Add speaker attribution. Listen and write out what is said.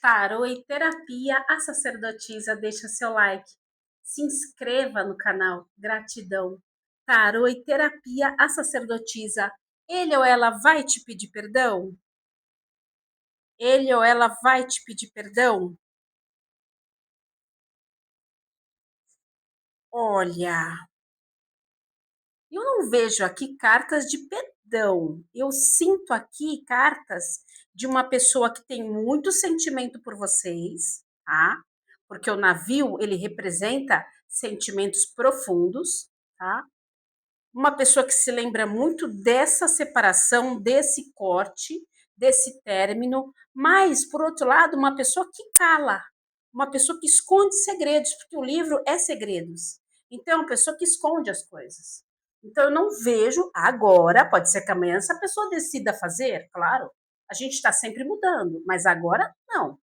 Speaker 1: Tarô e terapia, a sacerdotisa deixa seu like. Se inscreva no canal. Gratidão. Tarô e terapia, a sacerdotisa. Ele ou ela vai te pedir perdão? Ele ou ela vai te pedir perdão? Olha, eu não vejo aqui cartas de perdão. Eu sinto aqui cartas de uma pessoa que tem muito sentimento por vocês, tá? Porque o navio, ele representa sentimentos profundos, tá? Uma pessoa que se lembra muito dessa separação, desse corte, desse término, mas, por outro lado, uma pessoa que cala, uma pessoa que esconde segredos, porque o livro é segredos. Então, é uma pessoa que esconde as coisas. Então, eu não vejo agora, pode ser que amanhã essa pessoa decida fazer, claro, a gente está sempre mudando, mas agora não.